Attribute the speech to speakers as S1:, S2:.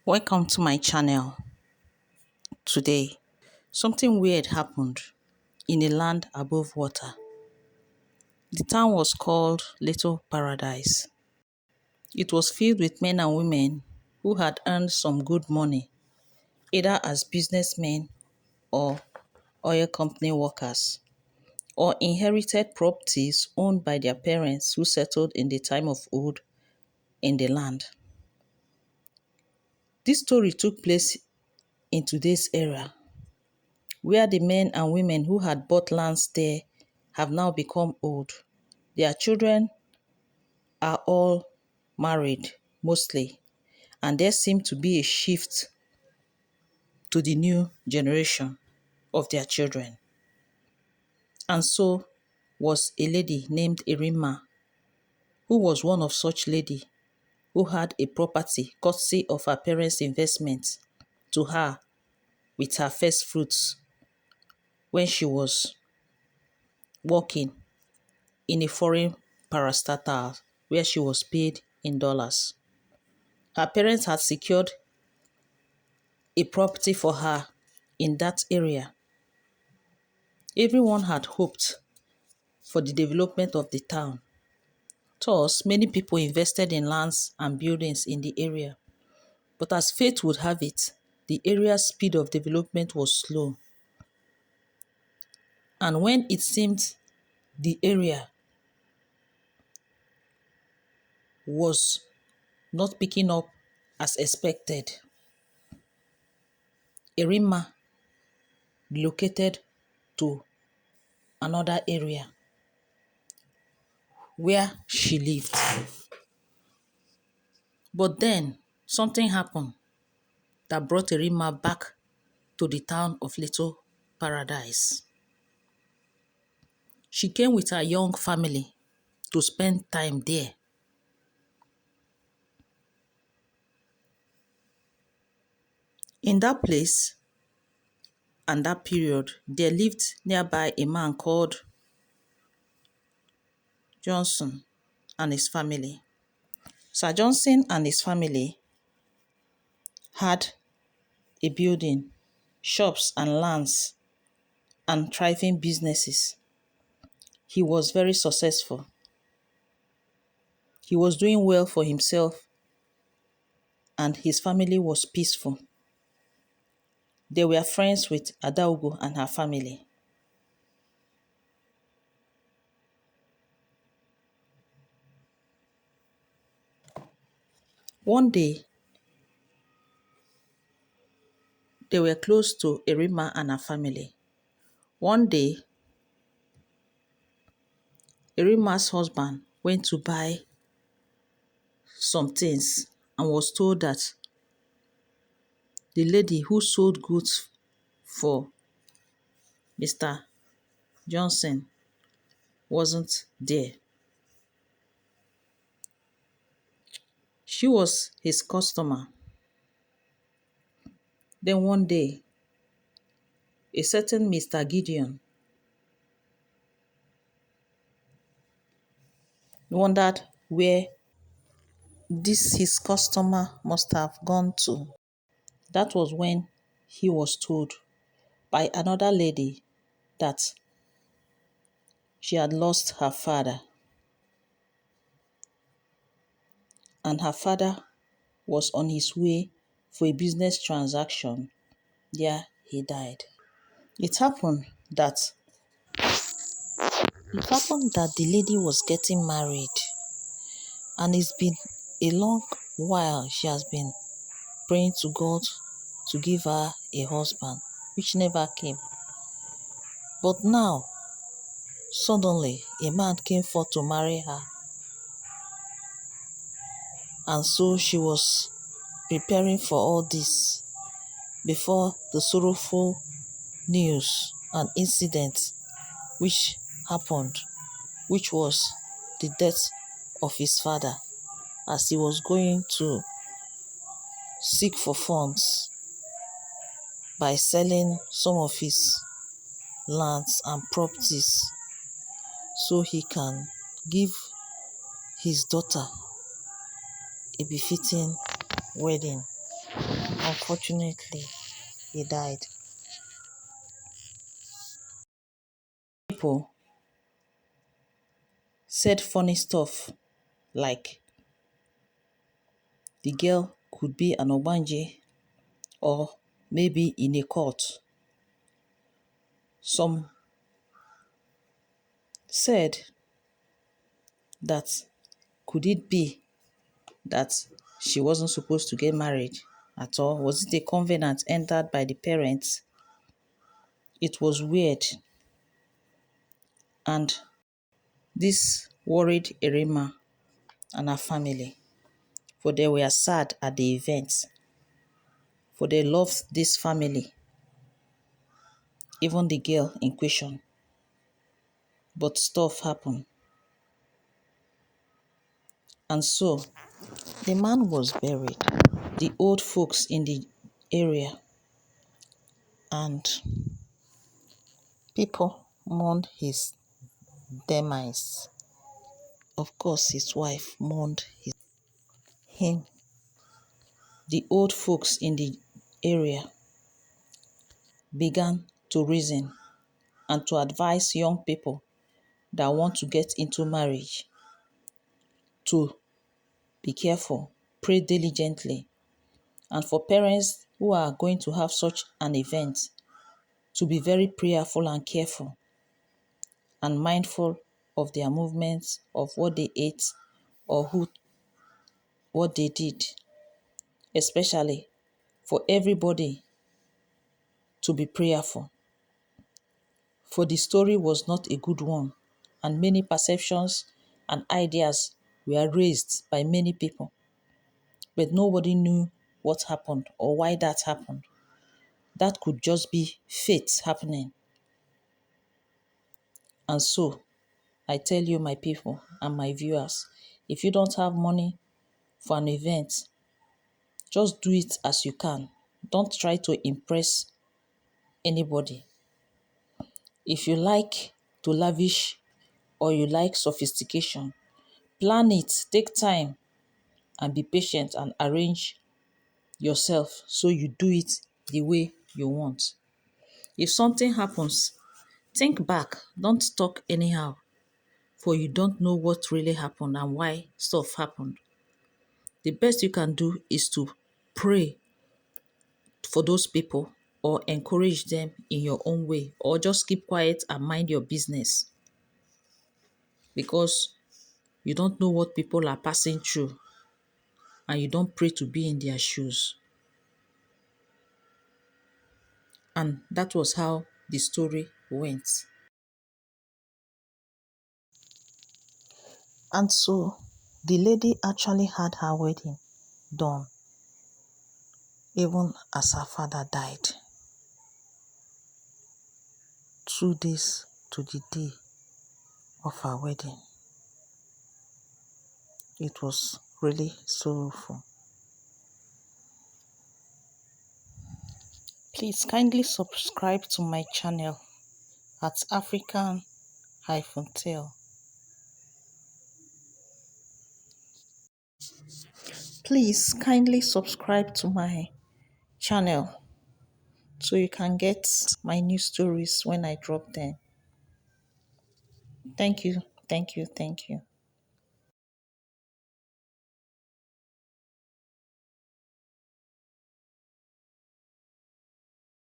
S1: Welcome to my channel. Today, something weird happened in a land above water. The town was called Little Paradise. It was filled with men and women who had earned some good money, either as businessmen or oil company workers, or inherited properties owned by their parents who settled in the time of old in the land. This story took place in today's era, where the men and women who had bought lands there have now become old. Their children are all married, mostly, and there seemed to be a shift to the new generation of their children. And so was a lady named Irima, who was one of such lady who had a property courtesy of her parents' investment to her with her first fruits when she was working in a foreign parastatal where she was paid in dollars. Her parents had secured a property for her in that area. Everyone had hoped for the development of the town. Thus, many people invested in lands and buildings in the area. But as fate would have it, the area's speed of development was slow. And when it seemed the area was not picking up as expected, Erima relocated to another area where she lived. But then something happened that brought Erima back to the town of Little Paradise. She came with her young family to spend time there. In that place and that period, there lived nearby a man called Johnson and his family. Sir Johnson and his family had a building, shops and lands and thriving businesses. He was very successful. He was doing well for himself and his family was peaceful. They were friends with Adaugo and her family. One day, they were close to Erima and her family. One day, Erima's husband went to buy some things and was told that the lady who sold goods for Mr. Johnson wasn't there. She was his customer. Then one day, a certain Mr. Gideon wondered where this his customer must have gone to. That was when he was told by another lady that she had lost her father. And her father was on his way for a business transaction. There he died. It happened that the lady was getting married, and it's been a long while she has been praying to God to give her a husband, which never came. But now, suddenly, a man came forth to marry her. And so she was preparing for all this before the sorrowful news and incident which happened, which was the death of his father as he was going to seek for funds by selling some of his lands and properties so he can give his daughter a befitting wedding. unfortunately, he died. People said funny stuff like the girl could be an Obanje or maybe in a cult. Some said that could it be that she wasn't supposed to get married at all? Was it a covenant entered by the parents? It was weird. And this worried Erima and her family, for they were sad at the event, for they loved this family, even the girl in question. But stuff happened. And so the man was buried. The old folks in the area and people mourned his demise. Of course, his wife mourned him. The old folks in the area began to reason and to advise young people that want to get into marriage to be careful, pray diligently, and for parents who are going to have such an event to be very prayerful and careful and mindful of their movements, of what they ate or what they did, especially for everybody to be prayerful. For the story was not a good one, and many perceptions and ideas were raised by many people, but nobody knew what happened or why that happened. That could just be fate happening. And so, I tell you, my people and my viewers, if you don't have money for an event, just do it as you can. Don't try to impress anybody. If you like to lavish or you like sophistication, plan it, take time, and be patient and arrange yourself so you do it the way you want. If something happens, think back, don't talk anyhow, for you don't know what really happened and why stuff happened. The best you can do is to pray for those people or encourage them in your own way, or just keep quiet and mind your business, because you don't know what people are passing through and you don't pray to be in their shoes. And that was how the story went. And so the lady actually had her wedding done even as her father died. 2 days to the day of her wedding. It was really sorrowful. Please kindly subscribe to my channel at African-Tale. Please kindly subscribe to my channel so you can get my new stories when I drop them. Thank you, thank you, thank you.